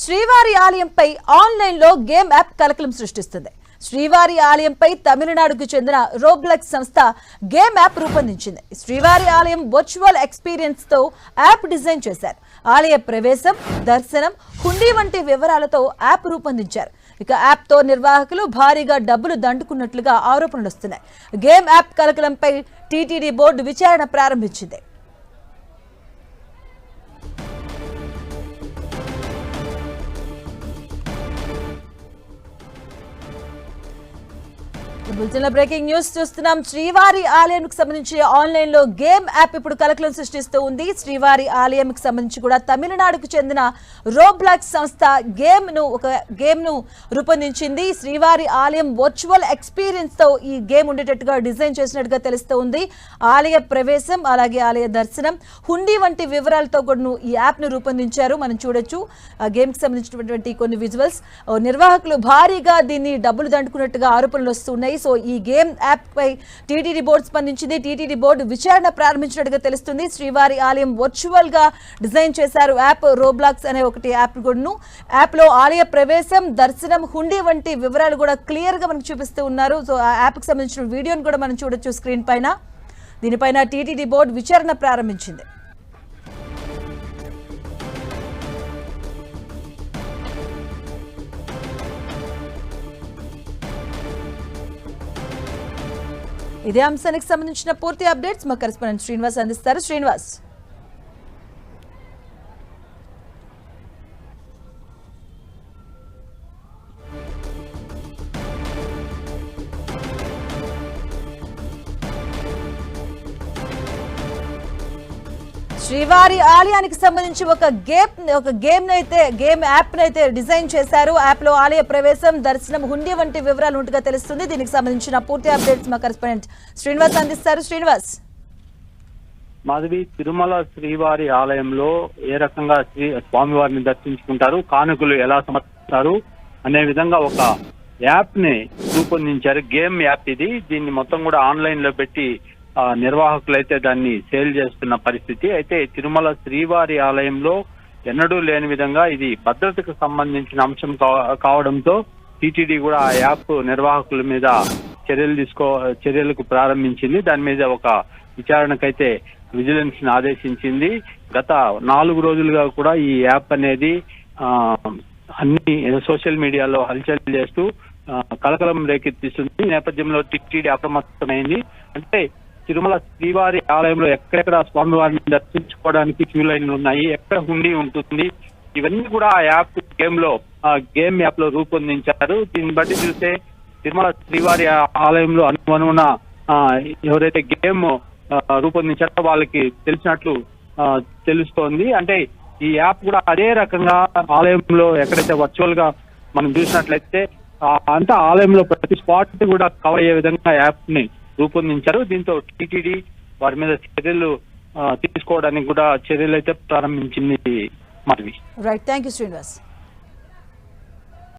శ్రీవారి ఆలయంపై ఆన్లైన్లో game app కలకలం సృష్టిస్తుంది. శ్రీవారి ఆలయంపై తమిళనాడుకు చెందిన రోబ్లెక్స్ సంస్థ గేమ్ యాప్ రూపొందించింది. శ్రీవారి ఆలయం వర్చువల్ ఎక్స్పీరియన్స్ తో యాప్ డిజైన్ చేశారు. ఆలయ ప్రవేశం, దర్శనం, హుండీ వంటి వివరాలతో యాప్ రూపొందించారు. ఇక యాప్ తో నిర్వాహకులు భారీగా డబ్బులు దండుకున్నట్లుగా ఆరోపణలు వస్తున్నాయి. గేమ్ యాప్ కలకలంపై టీటీడీ బోర్డు విచారణ ప్రారంభించింది. బ్రేకింగ్ న్యూస్ చూస్తున్నాం. శ్రీవారి ఆలయానికి సంబంధించి ఆన్లైన్ లో గేమ్ యాప్ ఇప్పుడు కలకలం సృష్టిస్తూ ఉంది. శ్రీవారి ఆలయంకి సంబంధించి కూడా తమిళనాడుకు చెందిన రోబ్లాక్స్ సంస్థ గేమ్ ను రూపొందించింది. శ్రీవారి ఆలయం వర్చువల్ ఎక్స్పీరియన్స్ తో ఈ గేమ్ ఉండేటట్టుగా డిజైన్ చేసినట్టుగా తెలుస్తూ ఉంది. ఆలయ ప్రవేశం, అలాగే ఆలయ దర్శనం, హుండీ వంటి వివరాలతో కూడా ఈ యాప్ ను రూపొందించారు. మనం చూడొచ్చు గేమ్ కి సంబంధించినటువంటి కొన్ని విజువల్స్. నిర్వాహకులు భారీగా దీన్ని డబ్బులు దండుకున్నట్టుగా ఆరోపణలు వస్తున్నాయి. సో ఈ గేమ్ యాప్ పై టీటీడీ బోర్డు స్పందించింది. టీటీడీ బోర్డు విచారణ ప్రారంభించినట్టుగా తెలుస్తుంది. శ్రీవారి ఆలయం వర్చువల్ గా డిజైన్ చేశారు యాప్. రోబ్లాక్స్ అనే ఒకటి యాప్ కూడాను. యాప్ లో ఆలయ ప్రవేశం, దర్శనం, హుండీ వంటి వివరాలు కూడా క్లియర్ గా మనకు చూపిస్తూ ఉన్నారు. సో ఆ యాప్ కి సంబంధించిన వీడియోను కూడా మనం చూడొచ్చు స్క్రీన్ పైన. దీనిపైన టీటీడీ బోర్డు విచారణ ప్రారంభించింది. ఇదే అంశానికి సంబంధించిన పూర్తి అప్డేట్స్ మా కరెస్పాండెంట్ శ్రీనివాస్ అందిస్తారు. శ్రీనివాస్, శ్రీవారి ఆలయానికి సంబంధించి ఒక గేమ్ యాప్ నైతే డిజైన్ చేశారు. యాప్ లో ఆలయ ప్రవేశం, దర్శనం, హుండీ వంటి వివరాలు ఉంటగా తెలుస్తుంది. దీనికి సంబంధించిన పూర్తి అప్డేట్స్ మా కరెస్పాండెంట్ శ్రీనివాస్ అందిస్తారు. శ్రీనివాస్, మాధవి, తిరుమల శ్రీవారి ఆలయంలో ఏ రకంగా స్వామివారిని దర్శించుకుంటారు, కానుకలు ఎలా సమర్పిస్తారు అనే విధంగా ఒక యాప్ ని రూపొందించారు. గేమ్ యాప్ ఇది. దీన్ని మొత్తం కూడా ఆన్లైన్ లో పెట్టి నిర్వాహకులు అయితే దాన్ని సేల్ చేస్తున్న పరిస్థితి. అయితే తిరుమల శ్రీవారి ఆలయంలో ఎన్నడూ లేని విధంగా ఇది భద్రతకు సంబంధించిన అంశం కావడంతో టీటీడీ కూడా ఆ యాప్ నిర్వాహకుల మీద చర్యలకు ప్రారంభించింది. దాని మీద ఒక విచారణకైతే విజిలెన్స్ ని ఆదేశించింది. గత 4 రోజులుగా కూడా ఈ యాప్ అనేది అన్ని సోషల్ మీడియాలో హల్చల్ చేస్తూ కలకలం రేకెత్తిస్తుంది. ఈ నేపథ్యంలో టీటీడీ అప్రమత్తమైంది. అంటే తిరుమల శ్రీవారి ఆలయంలో ఎక్కడెక్కడ స్వామివారిని దర్శించుకోవడానికి క్యూ లైన్లు ఉన్నాయి, ఎక్కడ హుండీ ఉంటుంది, ఇవన్నీ కూడా ఆ గేమ్ యాప్ లో రూపొందించారు. దీన్ని బట్టి చూస్తే తిరుమల శ్రీవారి ఆలయంలో అనుగుణ ఎవరైతే గేమ్ రూపొందించారో వాళ్ళకి తెలిసినట్లు తెలుస్తోంది. అంటే ఈ యాప్ కూడా అదే రకంగా ఆలయంలో ఎక్కడైతే వర్చువల్ గా మనం చూసినట్లయితే అంతా ఆలయంలో ప్రతి స్పాట్ కూడా కవర్ అయ్యే విధంగా యాప్ ని రూపొందించారు. దీంతో టీటీడీ వారి మీద చర్యలు తీసుకోవడానికి కూడా చర్యలు అయితే ప్రారంభించింది. Madhavi, right, thank you Srinivas.